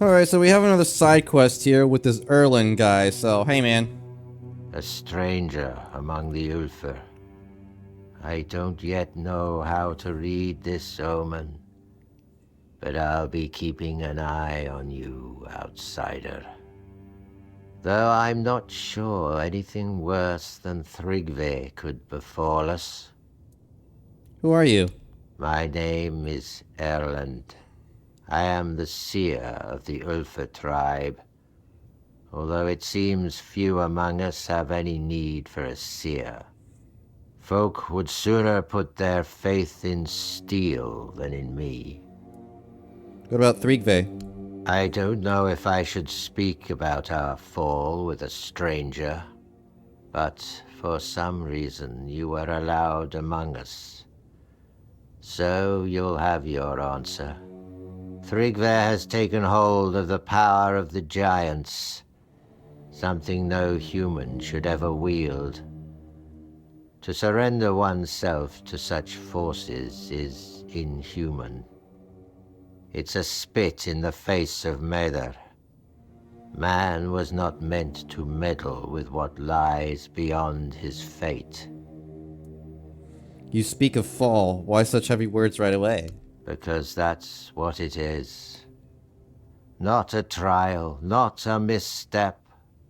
Alright, so we have another side quest here with this Erlin guy, so hey man. A stranger among the Ulfr. I don't yet know how to read this omen, but I'll be keeping an eye on you, outsider. Though I'm not sure anything worse than Thrigve could befall us. Who are you? My name is Erland. I am the seer of the Ulfr tribe, although it seems few among us have any need for a seer. Folk would sooner put their faith in steel than in me. What about Thrigve? I don't know if I should speak about our fall with a stranger, but for some reason you were allowed among us. So you'll have your answer. Thrigve has taken hold of the power of the giants, something no human should ever wield. To surrender oneself to such forces is inhuman. It's a spit in the face of Mather. Man was not meant to meddle with what lies beyond his fate. You speak of fall. Why such heavy words right away? Because that's what it is. Not a trial, not a misstep,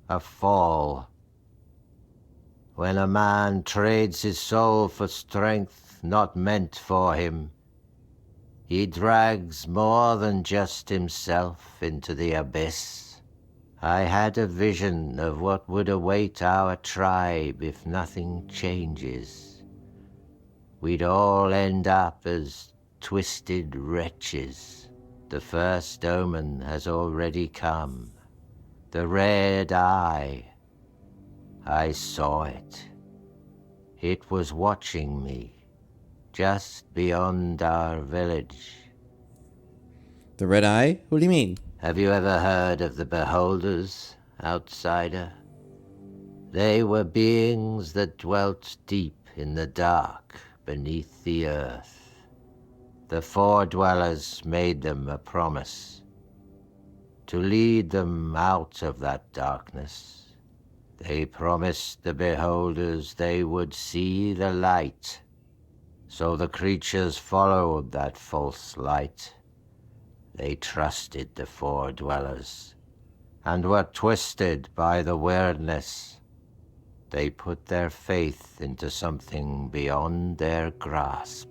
a fall. When a man trades his soul for strength not meant for him, he drags more than just himself into the abyss. I had a vision of what would await our tribe if nothing changes. We'd all end up as twisted wretches. The first omen has already come. The red eye. I saw it. It was watching me, just beyond our village. The Red Eye? What do you mean? Have you ever heard of the Beholders, outsider? They were beings that dwelt deep in the dark beneath the earth. The Four Dwellers made them a promise to lead them out of that darkness. They promised the Beholders they would see the light, so the creatures followed that false light. They trusted the Four Dwellers and were twisted by the weirdness. They put their faith into something beyond their grasp.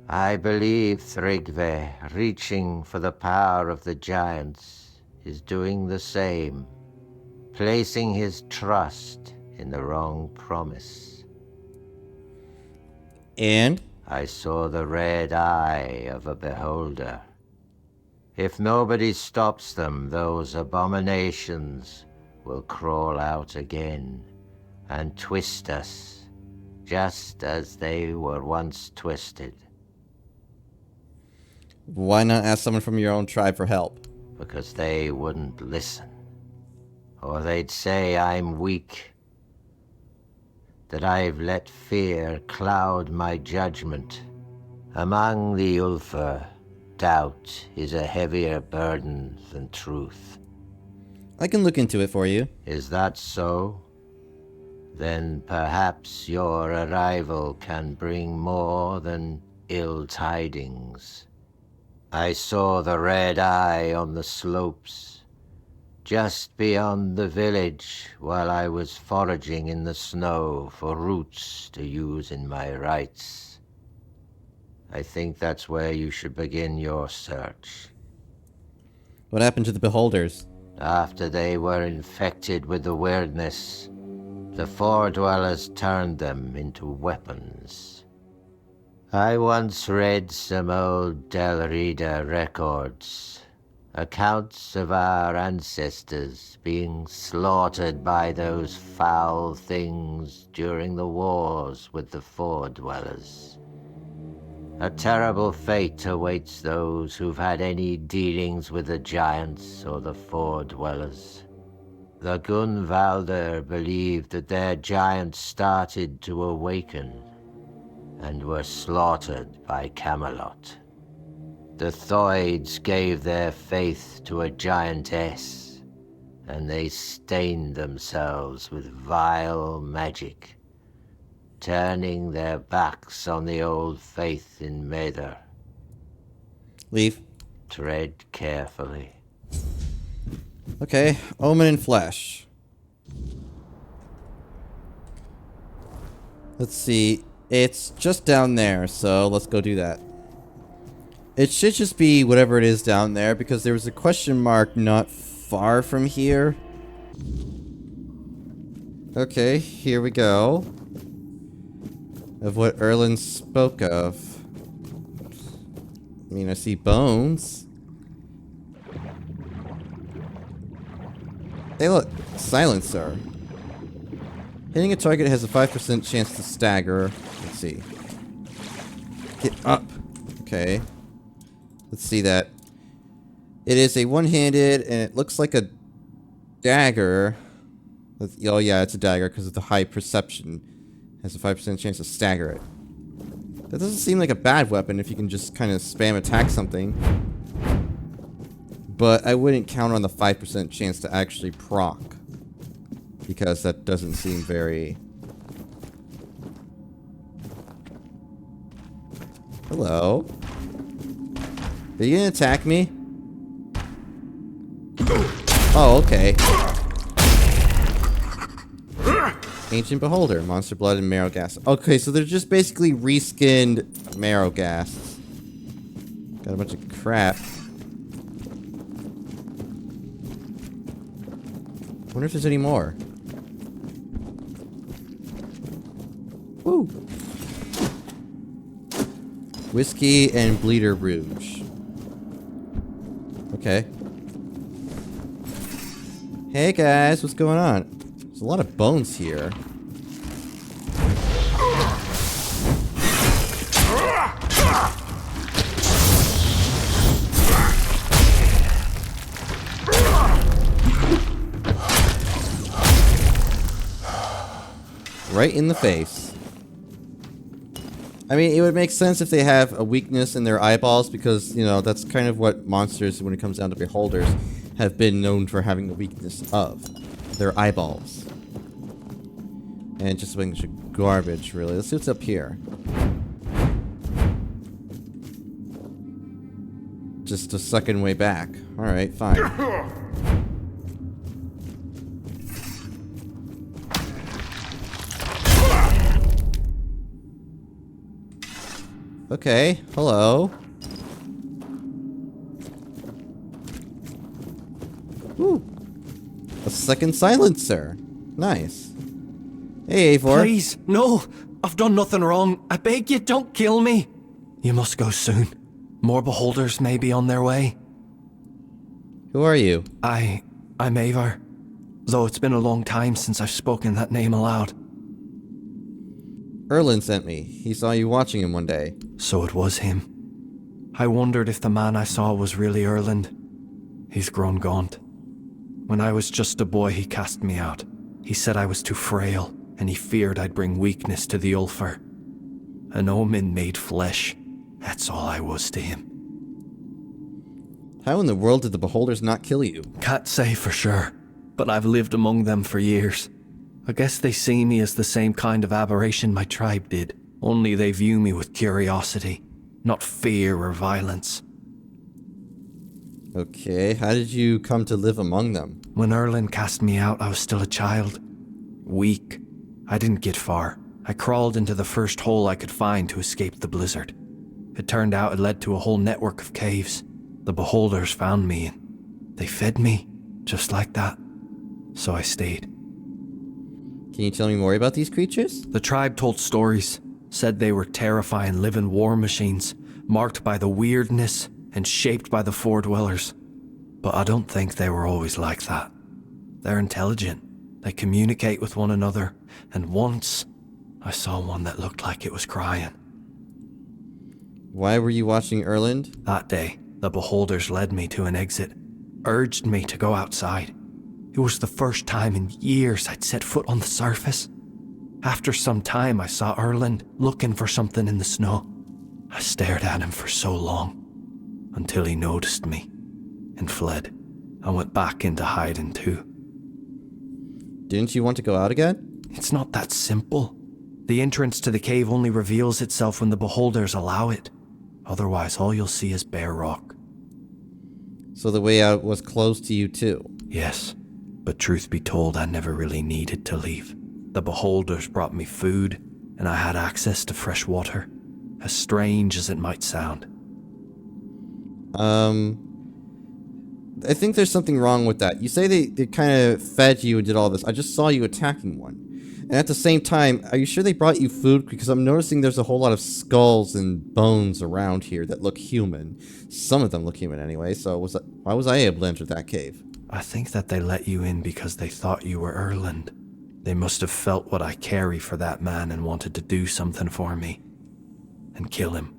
I believe Thrigve, reaching for the power of the giants, is doing the same, placing his trust in the wrong promise. And? I saw the red eye of a beholder. If nobody stops them, those abominations will crawl out again and twist us, just as they were once twisted. Why not ask someone from your own tribe for help? Because they wouldn't listen. Or they'd say I'm weak, that I've let fear cloud my judgment. Among the Ulfr, doubt is a heavier burden than truth. I can look into it for you. Is that so? Then perhaps your arrival can bring more than ill tidings. I saw the red eye on the slopes, just beyond the village, while I was foraging in the snow for roots to use in my rites. I think that's where you should begin your search. What happened to the Beholders? After they were infected with the weirdness, the Four Dwellers turned them into weapons. I once read some old Del Rida records, accounts of our ancestors being slaughtered by those foul things during the wars with the Four Dwellers. A terrible fate awaits those who've had any dealings with the giants or the Four Dwellers. The Gunvalder believed that their giants started to awaken and were slaughtered by Camelot. The Thoids gave their faith to a giantess, and they stained themselves with vile magic, turning their backs on the old faith in Maether. Leave. Tread carefully. Okay, Omen in flesh. Let's see. It's just down there, so let's go do that. It should just be whatever it is down there, because there was a question mark not far from here. Okay, here we go. Of what Erlen spoke of. I mean, I see bones. Hey look, silencer. Hitting a target has a 5% chance to stagger. Let's see. Get up. Okay. Let's see that. It is a one-handed, and it looks like a dagger. Oh yeah, it's a dagger because of the high perception. Has a 5% chance to stagger it. That doesn't seem like a bad weapon if you can just kind of spam attack something. But I wouldn't count on the 5% chance to actually proc. Because that doesn't seem very... Hello? Are you gonna attack me? Oh, okay. Ancient Beholder, Monster Blood, and Marrow Gas. Okay, so they're just basically reskinned Marrow Gas. Got a bunch of crap. Wonder if there's any more. Woo! Whiskey and Bleeder Rouge. Okay. Hey guys, what's going on? There's a lot of bones here. Right in the face. I mean, it would make sense if they have a weakness in their eyeballs because, you know, that's kind of what monsters, when it comes down to beholders, have been known for having the weakness of. Their eyeballs. And just a bunch of garbage, really. Let's see what's up here. Just a second way back. Alright, fine. Okay, hello. Ooh. A second silencer. Nice. Hey, Eivor. Please, no. I've done nothing wrong. I beg you, don't kill me. You must go soon. More beholders may be on their way. Who are you? I'm Eivor. Though it's been a long time since I've spoken that name aloud. Erlen sent me. He saw you watching him one day. So it was him. I wondered if the man I saw was really Erland. He's grown gaunt. When I was just a boy, he cast me out. He said I was too frail, and he feared I'd bring weakness to the Ulfr. An Omen made flesh. That's all I was to him. How in the world did the beholders not kill you? Can't say for sure, but I've lived among them for years. I guess they see me as the same kind of aberration my tribe did, only they view me with curiosity, not fear or violence. Okay, how did you come to live among them? When Erlen cast me out, I was still a child. Weak. I didn't get far. I crawled into the first hole I could find to escape the blizzard. It turned out it led to a whole network of caves. The beholders found me and they fed me, just like that. So I stayed. Can you tell me more about these creatures? The tribe told stories, said they were terrifying living war machines, marked by the weirdness and shaped by the four-dwellers. But I don't think they were always like that. They're intelligent, they communicate with one another, and once I saw one that looked like it was crying. Why were you watching Erland? That day, the beholders led me to an exit, urged me to go outside. It was the first time in years I'd set foot on the surface. After some time, I saw Erland looking for something in the snow. I stared at him for so long. until he noticed me and fled. I went back into hiding too. Didn't you want to go out again? It's not that simple. The entrance to the cave only reveals itself when the beholders allow it. Otherwise, all you'll see is bare rock. So the way out was closed to you too? Yes, but truth be told, I never really needed to leave. The beholders brought me food, and I had access to fresh water. As strange as it might sound. I think there's something wrong with that. You say they kind of fed you and did all this. I just saw you attacking one. And at the same time, are you sure they brought you food? Because I'm noticing there's a whole lot of skulls and bones around here that look human. Some of them look human anyway, so why was I able to enter that cave? I think that they let you in because they thought you were Erland. They must have felt what I carry for that man and wanted to do something for me. And kill him.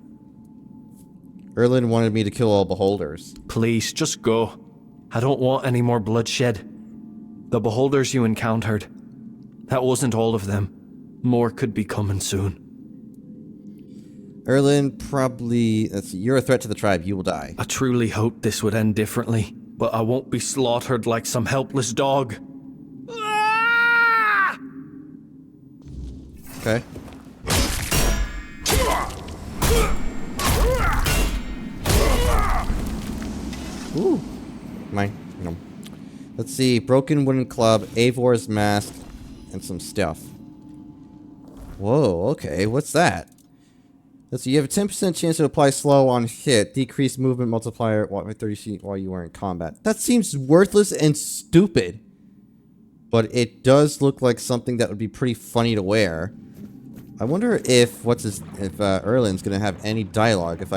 Erland wanted me to kill all beholders. Please, just go. I don't want any more bloodshed. The beholders you encountered, that wasn't all of them. More could be coming soon. Erland probably... you're a threat to the tribe. You will die. I truly hoped this would end differently, but I won't be slaughtered like some helpless dog. Okay. Ooh. Let's see. Broken wooden club, Eivor's mask, and some stuff. Whoa, okay. What's that? Let's see. You have a 10% chance to apply slow on hit. Decrease movement multiplier by 30 feet while you are in combat. That seems worthless and stupid. But it does look like something that would be pretty funny to wear. I wonder if Erland's gonna have any dialogue if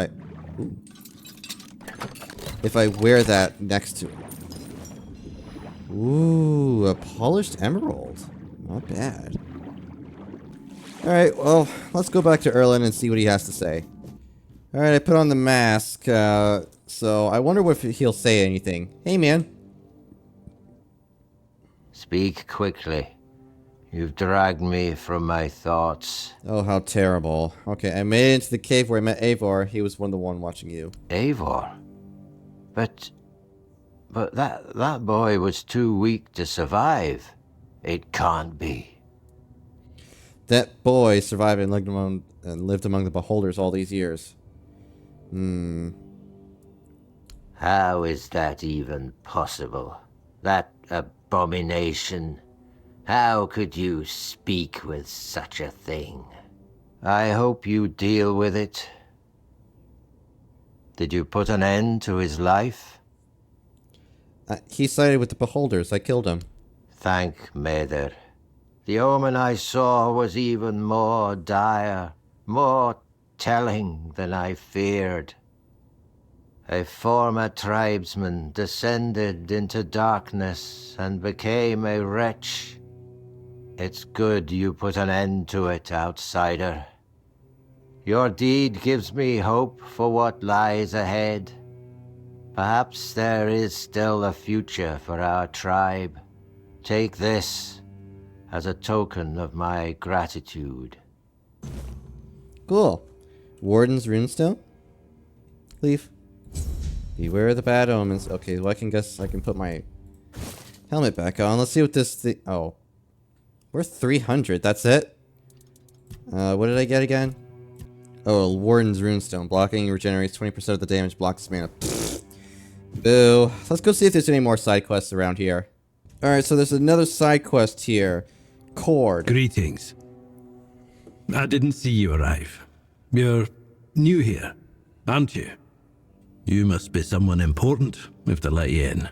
I wear that next to him. Ooh, a polished emerald. Not bad. Alright, well, let's go back to Erland and see what he has to say. Alright, I put on the mask, so I wonder if he'll say anything. Hey, man. Speak quickly. You've dragged me from my thoughts. Oh, how terrible. Okay, I made it into the cave where I met Eivor. He was the one watching you. Eivor? But that boy was too weak to survive. It can't be. That boy survived and lived among the beholders all these years. How is that even possible? That abomination. How could you speak with such a thing? I hope you deal with it. Did you put an end to his life? He sided with the beholders. I killed him. Thank Mather. The omen I saw was even more dire, more telling than I feared. A former tribesman descended into darkness and became a wretch. It's good you put an end to it, outsider. Your deed gives me hope for what lies ahead. Perhaps there is still a future for our tribe. Take this as a token of my gratitude. Cool. Warden's runestone? Leaf. Beware of the bad omens. Okay, well I can put my helmet back on. Let's see what this thing... Oh. We're 300. That's it? What did I get again? Oh, Warden's runestone. Blocking regenerates 20% of the damage. Blocks mana. Pfft. Boo. Let's go see if there's any more side quests around here. Alright, so there's another side quest here. Cord. Greetings. I didn't see you arrive. You're new here, aren't you? You must be someone important if they let you in.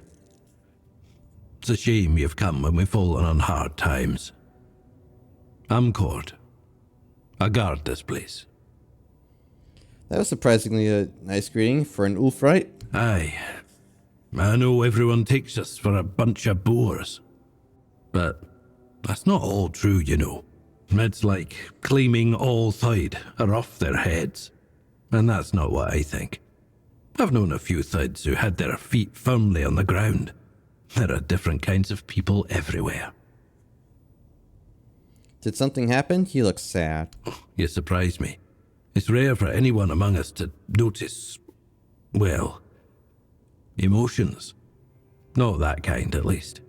It's a shame you've come when we've fallen on hard times. I'm Cord. I guard this place. That was surprisingly a nice greeting for an Ulfrite. Aye. I know everyone takes us for a bunch of boors. But that's not all true, you know. It's like claiming all Thide are off their heads. And that's not what I think. I've known a few Thides who had their feet firmly on the ground. There are different kinds of people everywhere. Did something happen? You look sad. You surprise me. It's rare for anyone among us to notice, well, emotions. Not that kind, at least.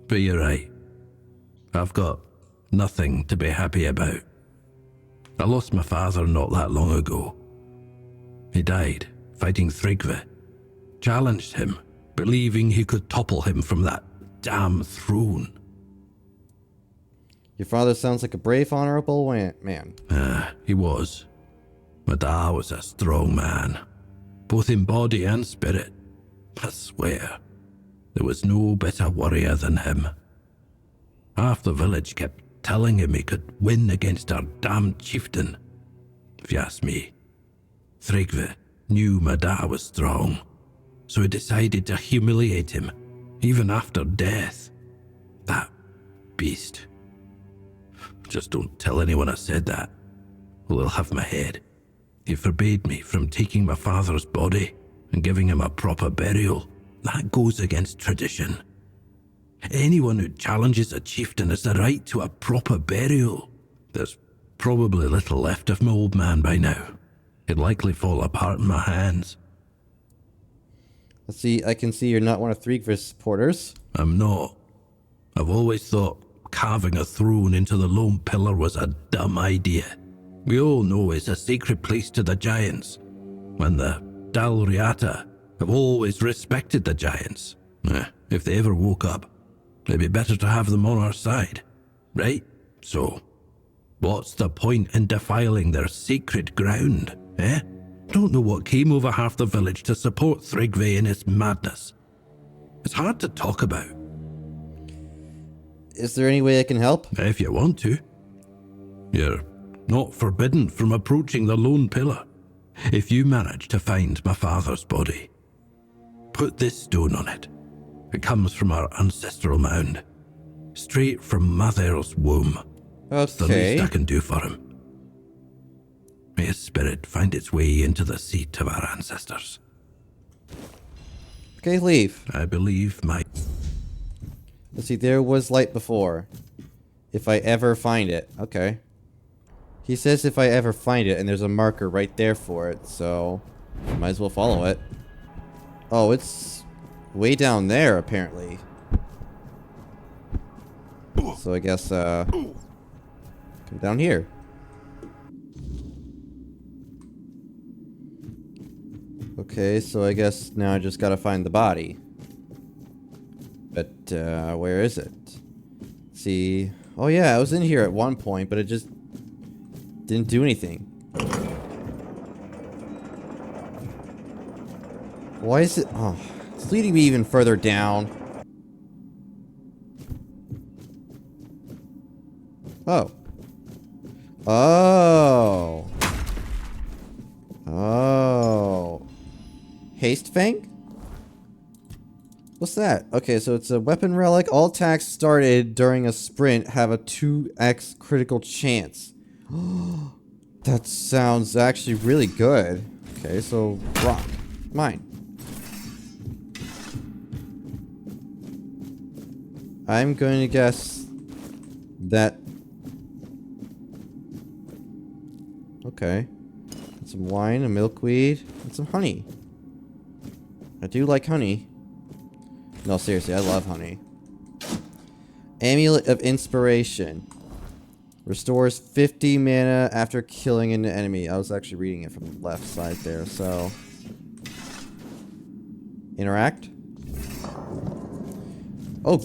But you're right. I've got nothing to be happy about. I lost my father not that long ago. He died fighting Tryggve. Challenged him, believing he could topple him from that damn throne. Your father sounds like a brave, honorable man. He was. My dad was a strong man, both in body and spirit. I swear, there was no better warrior than him. Half the village kept telling him he could win against our damned chieftain. If you ask me, Tryggve knew my dad was strong, so he decided to humiliate him, even after death. That beast. Just don't tell anyone I said that, or they'll have my head. He forbade me from taking my father's body and giving him a proper burial. That goes against tradition. Anyone who challenges a chieftain has the right to a proper burial. There's probably little left of my old man by now. He'd likely fall apart in my hands. Let's see, I can see you're not one of Tryggve's supporters. I'm not. I've always thought carving a throne into the lone pillar was a dumb idea. We all know it's a sacred place to the giants, and the Dalriata have always respected the giants. If they ever woke up, it'd be better to have them on our side, right? So, what's the point in defiling their sacred ground, eh? Don't know what came over half the village to support Tryggve in his madness. It's hard to talk about. Is there any way I can help? If you want to. You're not forbidden from approaching the lone pillar. If you manage to find my father's body, put this stone on it. It comes from our ancestral mound, straight from Mother's womb. It's the least I can do for him. May his spirit find its way into the seat of our ancestors. Okay, leave. I believe my... Let's see, there was light before. If I ever find it. Okay. He says if I ever find it, and there's a marker right there for it, so might as well follow it. Oh, it's way down there, apparently. So I guess, come down here. Okay, so I guess now I just gotta find the body. But, where is it? Let's see. Oh yeah, I was in here at one point, but it just didn't do anything. Why is it? Oh, it's leading me even further down. Oh. Oh. Oh. Haste Fang? What's that? Okay, so it's a weapon relic. All attacks started during a sprint have a 2x critical chance. That sounds actually really good. Okay, so rock. Mine. I'm going to guess that... Okay. Some wine, a milkweed, and some honey. I do like honey. No, seriously, I love honey. Amulet of Inspiration. Restores 50 mana after killing an enemy. I was actually reading it from the left side there, so... Interact. Oh!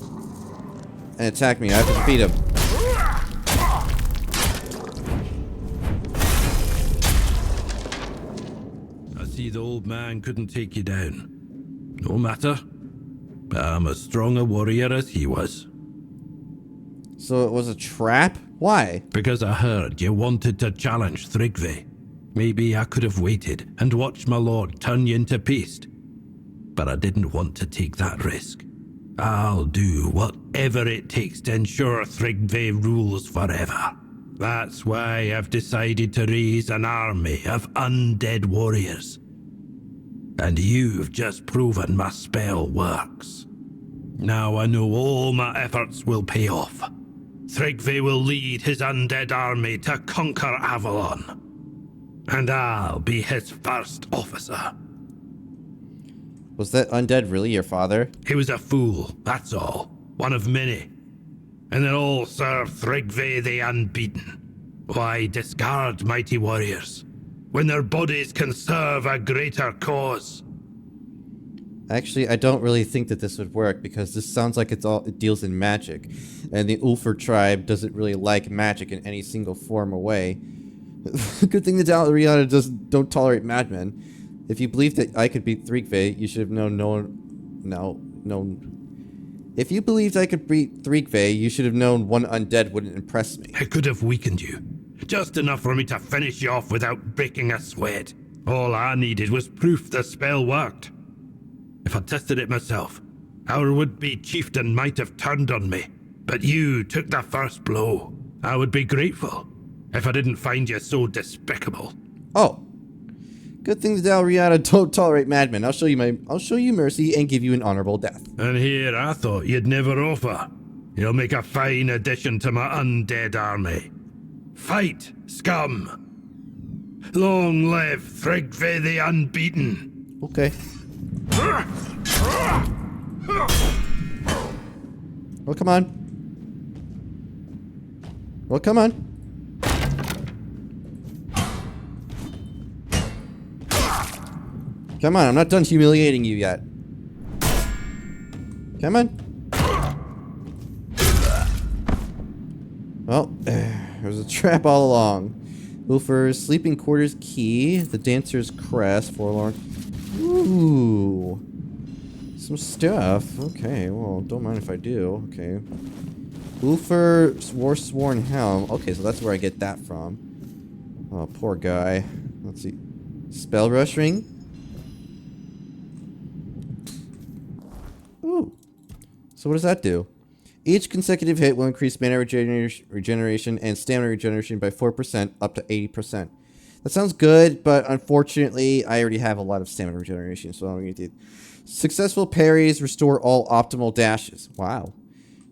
And attack me. I have to defeat him. I see the old man couldn't take you down. No matter. I'm as strong a warrior as he was. So it was a trap? Why? Because I heard you wanted to challenge Tryggve. Maybe I could have waited and watched my lord turn you into paste. But I didn't want to take that risk. I'll do whatever it takes to ensure Tryggve rules forever. That's why I've decided to raise an army of undead warriors. And you've just proven my spell works. Now I know all my efforts will pay off. Tryggve will lead his undead army to conquer Avalon. and I'll be his first officer. Was that undead really your father? He was a fool, that's all. One of many. And they'll all serve Thrigve the Unbeaten. Why discard mighty warriors when their bodies can serve a greater cause? Actually, I don't really think that this would work because this sounds like it deals in magic, and the Ulfr tribe doesn't really like magic in any single form or way. Good thing the Dalriada don't tolerate madmen. If you believed that I could beat Thrigve, you should have If you believed I could beat Thrigve, you should have known one undead wouldn't impress me. I could have weakened you. Just enough for me to finish you off without breaking a sweat. All I needed was proof the spell worked. If I tested it myself, our would-be chieftain might have turned on me. But you took the first blow. I would be grateful if I didn't find you so despicable. Oh. Good thing the Dalriada don't tolerate madmen. I'll show you mercy and give you an honorable death. And here I thought you'd never offer. You'll make a fine addition to my undead army. Fight, scum! Long live Thrigve the Unbeaten! Okay. Well, come on. Well, come on. Come on, I'm not done humiliating you yet. Come on. Well, there was a trap all along. Ulfr's sleeping quarters key, the dancer's crest, forlorn. Ooh. Some stuff. Okay, well, don't mind if I do. Okay. Ulfr's Sworn Helm. Okay, so that's where I get that from. Oh, poor guy. Let's see. Spell Rush Ring. Ooh. So what does that do? Each consecutive hit will increase mana regeneration and stamina regeneration by 4% up to 80%. That sounds good, but unfortunately, I already have a lot of stamina regeneration, so I'm going to do. Successful parries restore all optimal dashes. Wow.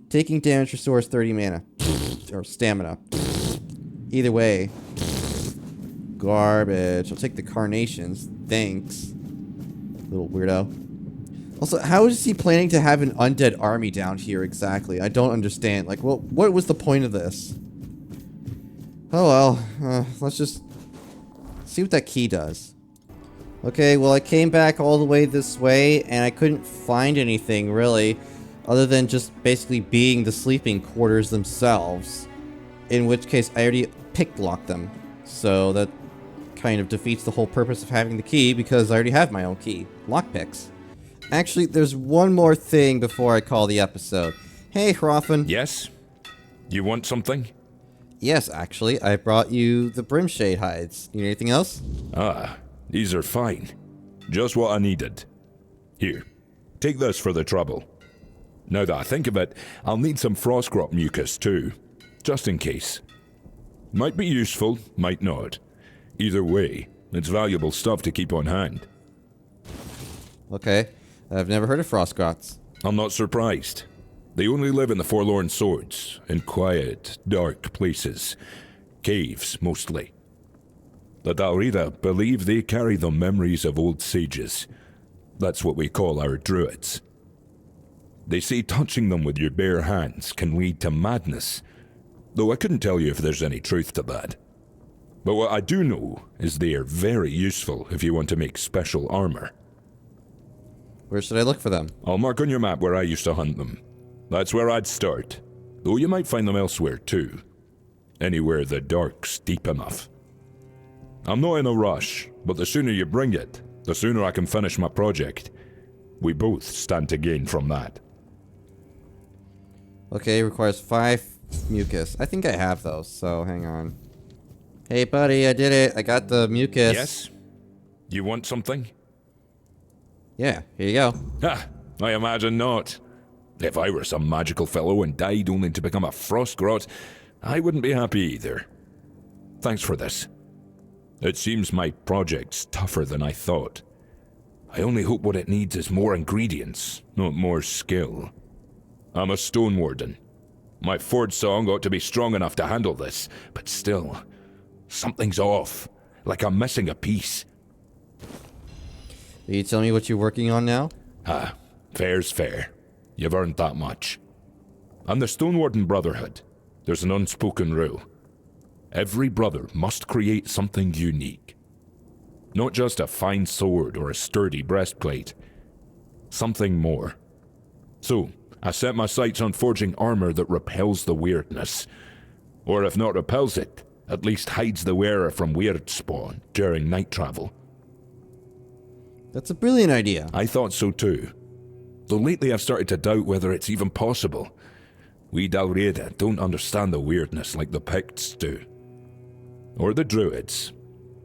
Taking damage restores 30 mana. Or stamina. Either way. Garbage. I'll take the carnations. Thanks. Little weirdo. Also, how is he planning to have an undead army down here exactly? I don't understand. Like, what was the point of this? Oh well. Let's just see what that key does. Okay, well I came back all the way this way, and I couldn't find anything, really. Other than just basically being the sleeping quarters themselves. In which case, I already pick-locked them. So that kind of defeats the whole purpose of having the key, because I already have my own key. Lockpicks. Actually, there's one more thing before I call the episode. Hey, Hrothyn. Yes? You want something? Yes, actually. I brought you the Brimshade hides. Need anything else? Ah, these are fine. Just what I needed. Here, take this for the trouble. Now that I think of it, I'll need some Frostgrot mucus too, just in case. Might be useful, might not. Either way, it's valuable stuff to keep on hand. Okay. I've never heard of Frostgrots. I'm not surprised. They only live in the Forlorn Swords, in quiet, dark places. Caves, mostly. The Dalrida believe they carry the memories of old sages. That's what we call our druids. They say touching them with your bare hands can lead to madness, though I couldn't tell you if there's any truth to that. But what I do know is they are very useful if you want to make special armor. Where should I look for them? I'll mark on your map where I used to hunt them. That's where I'd start, though you might find them elsewhere too. Anywhere the dark's deep enough. I'm not in a rush, but the sooner you bring it, the sooner I can finish my project. We both stand to gain from that. Okay, requires 5 mucus. I think I have those, so hang on. Hey buddy, I did it. I got the mucus. Yes? You want something? Yeah, here you go. Ha! I imagine not. If I were some magical fellow and died only to become a Frostgrot, I wouldn't be happy either. Thanks for this. It seems my project's tougher than I thought. I only hope what it needs is more ingredients, not more skill. I'm a stone warden. My Ford song ought to be strong enough to handle this, but still, something's off. like I'm missing a piece. Are you telling me what you're working on now? Fair's fair. You've earned that much. On the Stonewarden Brotherhood, there's an unspoken rule. Every brother must create something unique. Not just a fine sword or a sturdy breastplate. Something more. So, I set my sights on forging armor that repels the weirdness. Or if not repels it, at least hides the wearer from weird spawn during night travel. That's a brilliant idea. I thought so too. Though lately I've started to doubt whether it's even possible. We Dalriada don't understand the weirdness like the Picts do. Or the Druids.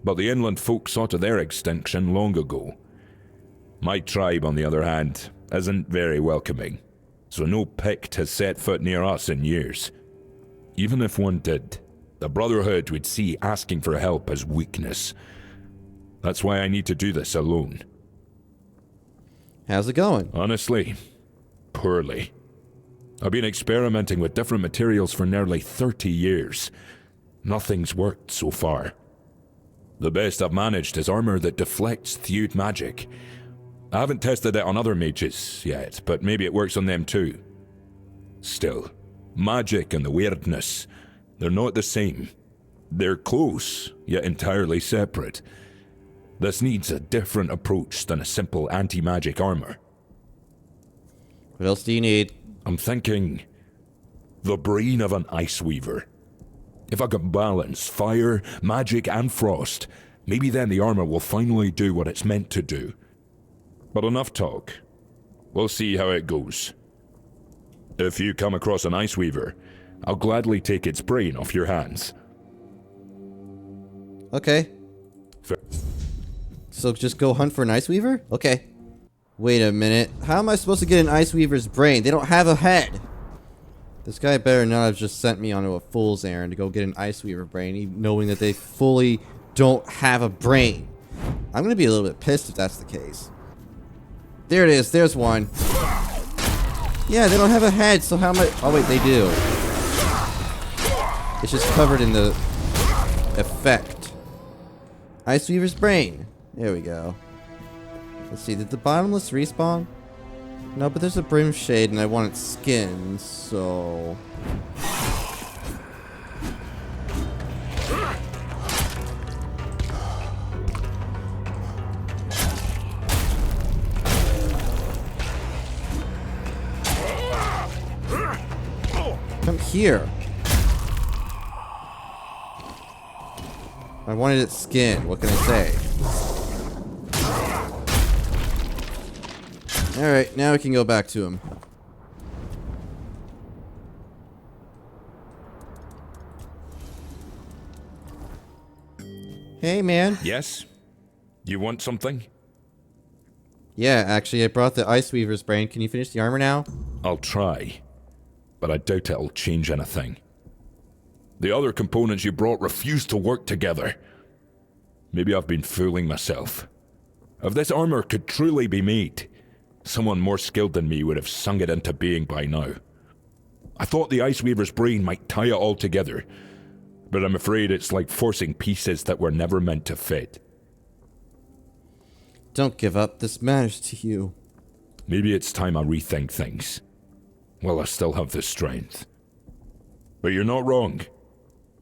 But the inland folk saw to their extinction long ago. My tribe, on the other hand, isn't very welcoming. So no Pict has set foot near us in years. Even if one did, the Brotherhood would see asking for help as weakness. That's why I need to do this alone. How's it going? Honestly, poorly. I've been experimenting with different materials for nearly 30 years. Nothing's worked so far. The best I've managed is armor that deflects thewed magic. I haven't tested it on other mages yet, but maybe it works on them too. Still, magic and the weirdness, they're not the same. They're close, yet entirely separate. This needs a different approach than a simple anti-magic armor. What else do you need? I'm thinking the brain of an ice weaver. If I can balance fire, magic, and frost, maybe then the armor will finally do what it's meant to do. But enough talk. We'll see how it goes. If you come across an ice weaver, I'll gladly take its brain off your hands. Okay. Fair. So just go hunt for an ice weaver? Okay. Wait a minute. How am I supposed to get an ice weaver's brain? They don't have a head. This guy better not have just sent me on a fool's errand to go get an ice weaver brain, even knowing that they fully don't have a brain. I'm gonna be a little bit pissed if that's the case. There it is. There's one. Yeah, they don't have a head, so how much? Oh wait, they do. It's just covered in the effect. Ice weaver's brain. There we go. Let's see, did the bottomless respawn? No, but there's a brim shade and I want its skin, so... Come here. I wanted its skin, what can I say? Alright, now we can go back to him. Hey, man. Yes? You want something? Yeah, actually, I brought the Ice Weaver's brain. Can you finish the armor now? I'll try. But I doubt it'll change anything. The other components you brought refuse to work together. Maybe I've been fooling myself. If this armor could truly be made, someone more skilled than me would have sung it into being by now. I thought the Ice Weaver's brain might tie it all together, but I'm afraid it's like forcing pieces that were never meant to fit. Don't give up. This matters to you. Maybe it's time I rethink things. Well, I still have the strength. But you're not wrong.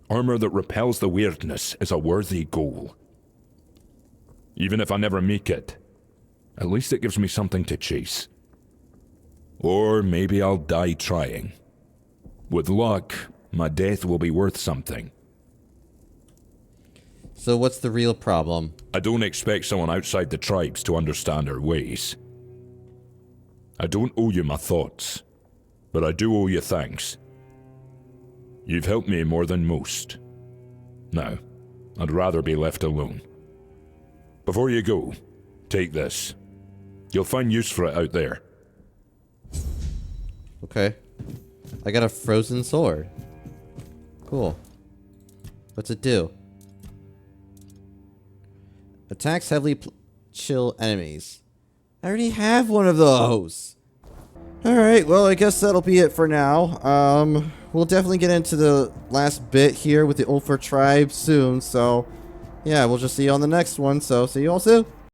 Armor that repels the weirdness is a worthy goal. Even if I never make it, at least it gives me something to chase. Or maybe I'll die trying. With luck, my death will be worth something. So what's the real problem? I don't expect someone outside the tribes to understand our ways. I don't owe you my thoughts, but I do owe you thanks. You've helped me more than most. Now, I'd rather be left alone. Before you go, take this. You'll find use for it out there. Okay. I got a frozen sword. Cool. What's it do? Attacks heavily chill enemies. I already have one of those. Alright, well, I guess that'll be it for now. We'll definitely get into the last bit here with the Ulfr tribe soon, so yeah, we'll just see you on the next one. So see you all soon.